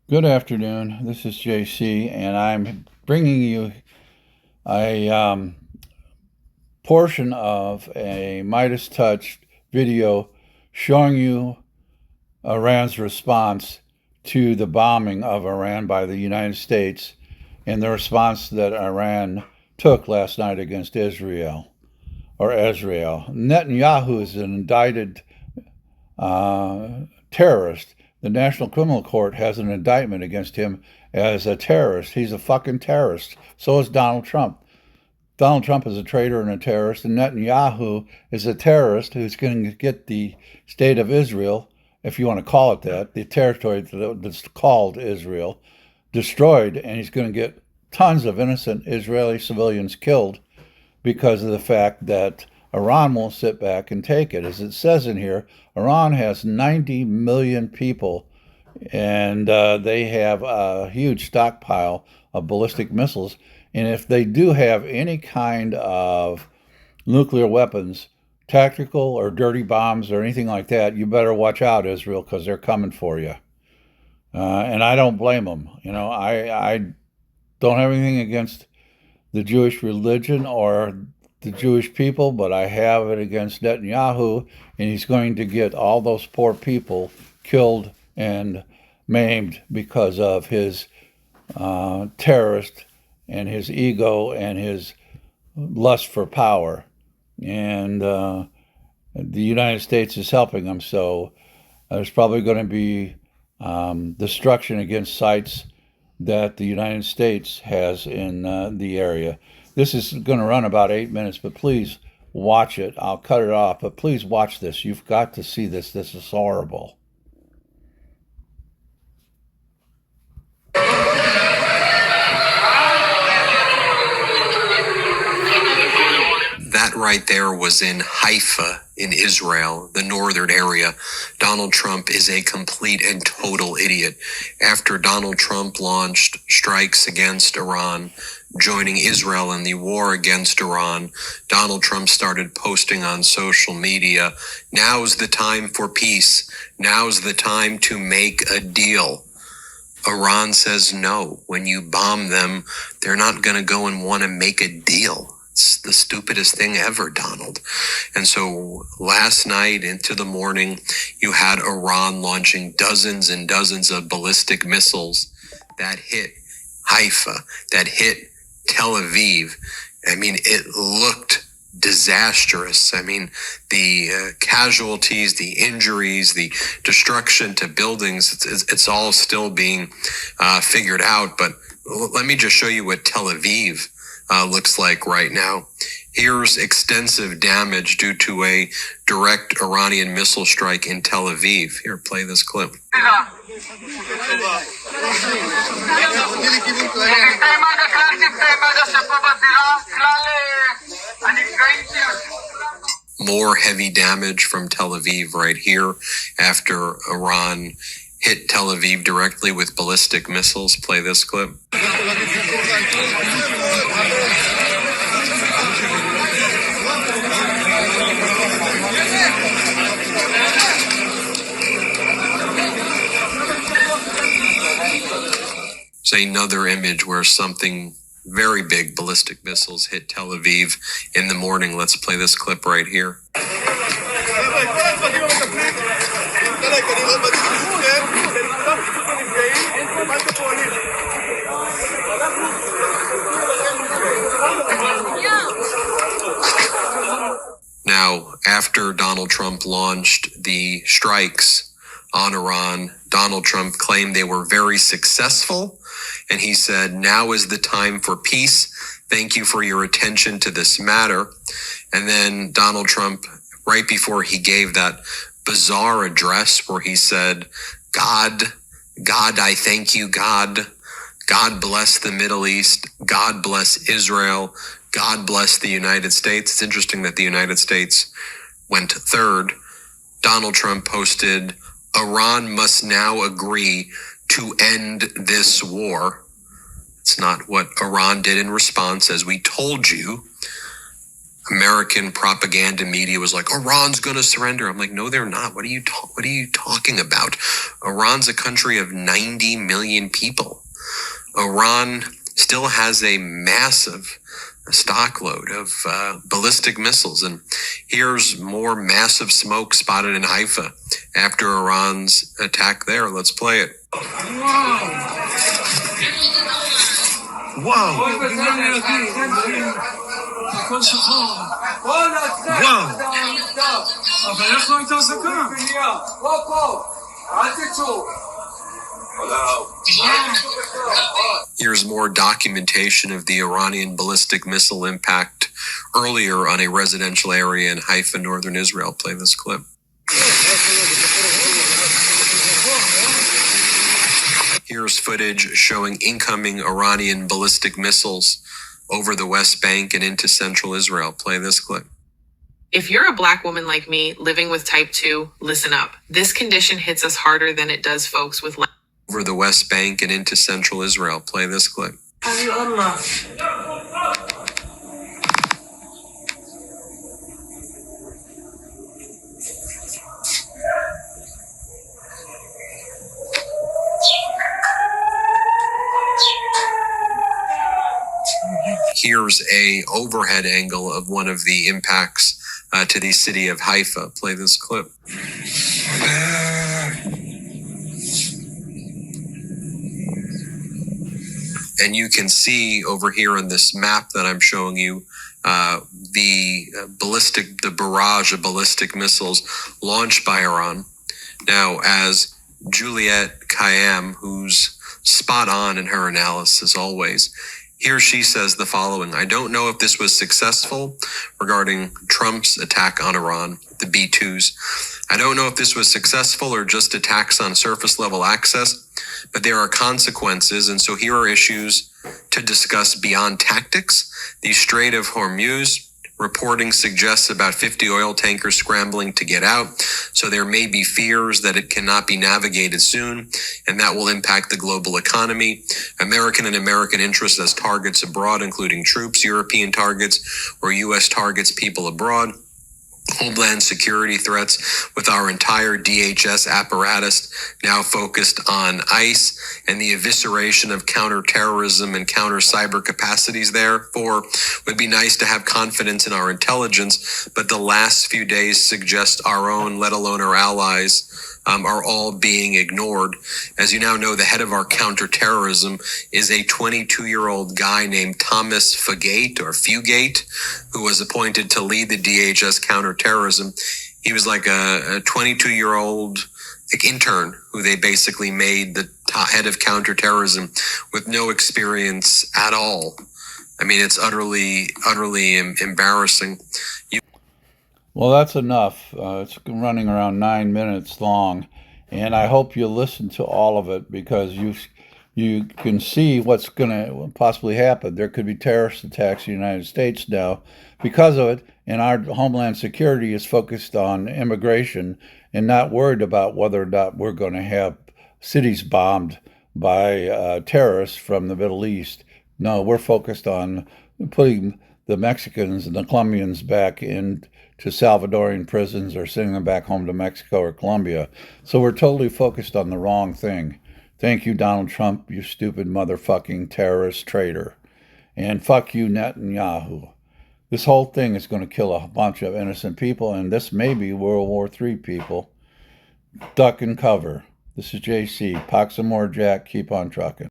Good afternoon. This is JC, and I'm bringing you a portion of a Midas Touch video showing you Iran's response to the bombing of Iran by the United States and the response that Iran took last night against Israel. Netanyahu is an indicted terrorist. The National Criminal Court has an indictment against him as a terrorist. He's a fucking terrorist. So is Donald Trump. Donald Trump is a traitor and a terrorist, and Netanyahu is a terrorist who's going to get the state of Israel, if you want to call it that, the territory that's called Israel, destroyed, and he's going to get tons of innocent Israeli civilians killed because of the fact that Iran won't sit back and take it. As it says in here, Iran has 90 million people, and they have a huge stockpile of ballistic missiles. And if they do have any kind of nuclear weapons, tactical or dirty bombs or anything like that, you better watch out, Israel, because they're coming for you. And I don't blame them. I don't have anything against the Jewish religion or the Jewish people, but I have it against Netanyahu, and he's going to get all those poor people killed and maimed because of his terrorist and his ego and his lust for power. And the United States is helping him, so there's probably going to be destruction against sites that the United States has in the area. This is going to run about 8 minutes, but please watch it. I'll cut it off, but please watch this. You've got to see this. This is horrible. That right there was in Haifa in Israel, the northern area. Donald Trump is a complete and total idiot. After Donald Trump launched strikes against Iran, joining Israel in the war against Iran, Donald Trump started posting on social media, "Now's the time for peace. Now's the time to make a deal." Iran says no. When you bomb them, they're not going to go and want to make a deal. It's the stupidest thing ever, Donald. And so last night into the morning, you had Iran launching dozens and dozens of ballistic missiles that hit Haifa, that hit Tel Aviv. I mean, it looked disastrous. I mean, the casualties, the injuries, the destruction to buildings, it's all still being figured out. But let me just show you what Tel Aviv looks like right now. Here's extensive damage due to a direct Iranian missile strike in Tel Aviv. Here, play this clip. More heavy damage from Tel Aviv right here after Iran hit Tel Aviv directly with ballistic missiles. Play this clip. It's another image where something very big, ballistic missiles, hit Tel Aviv in the morning. Let's play this clip right here. Now, after Donald Trump launched the strikes on Iran, Donald Trump claimed they were very successful. And he said, "Now is the time for peace. Thank you for your attention to this matter." And then Donald Trump, right before he gave that bizarre address where he said, God, I thank you, God. God bless the Middle East. God bless Israel. God bless the United States. It's interesting that the United States went third. Donald Trump posted, "Iran must now agree to end this war." It's not what Iran did in response. As we told you, American propaganda media was like, Iran's going to surrender. I'm like, no, they're not. What are you talking about? Iran's a country of 90 million people. Iran still has a massive stockload of ballistic missiles. And here's more massive smoke spotted in Haifa after Iran's attack there. Let's play it. Here's more documentation of the Iranian ballistic missile impact earlier on a residential area in Haifa, northern Israel. Play this clip. Here's footage showing incoming Iranian ballistic missiles over the West Bank and into central Israel. Play this clip. If you're a Black woman like me living with type 2, listen up. This condition hits us harder than it does folks with over the West Bank and into central Israel. Play this clip. Here's a overhead angle of one of the impacts to the city of Haifa. Play this clip. And you can see over here on this map that I'm showing you, the barrage of ballistic missiles launched by Iran. Now, as Juliette Kayyem, who's spot on in her analysis always, here she says the following: I don't know if this was successful regarding Trump's attack on Iran, the B-2s. I don't know if this was successful or just attacks on surface level access, but there are consequences. And so here are issues to discuss beyond tactics. The Strait of Hormuz, reporting suggests about 50 oil tankers scrambling to get out. So there may be fears that it cannot be navigated soon, and that will impact the global economy. American interests as targets abroad, including troops, European targets, or U.S. targets people abroad. Homeland security threats with our entire DHS apparatus now focused on ICE and the evisceration of counterterrorism and counter cyber capacities. Therefore, would be nice to have confidence in our intelligence, but the last few days suggest our own, let alone our allies, are all being ignored. As you now know, the head of our counterterrorism is a 22-year-old guy named Thomas Fugate, who was appointed to lead the DHS counterterrorism. He was like a 22-year-old intern who they basically made the head of counterterrorism with no experience at all. I mean, it's utterly embarrassing. Well, that's enough. It's running around 9 minutes long, and I hope you listen to all of it, because you can see what's going to possibly happen. There could be terrorist attacks in the United States now because of it, and our Homeland Security is focused on immigration and not worried about whether or not we're going to have cities bombed by terrorists from the Middle East. No, we're focused on putting the Mexicans and the Colombians back into Salvadorian prisons or sending them back home to Mexico or Colombia. So we're totally focused on the wrong thing. Thank you, Donald Trump, you stupid motherfucking terrorist traitor. And fuck you, Netanyahu. This whole thing is going to kill a bunch of innocent people, and this may be World War III people. Duck and cover. This is JC. Pox and more Jack. Keep on trucking.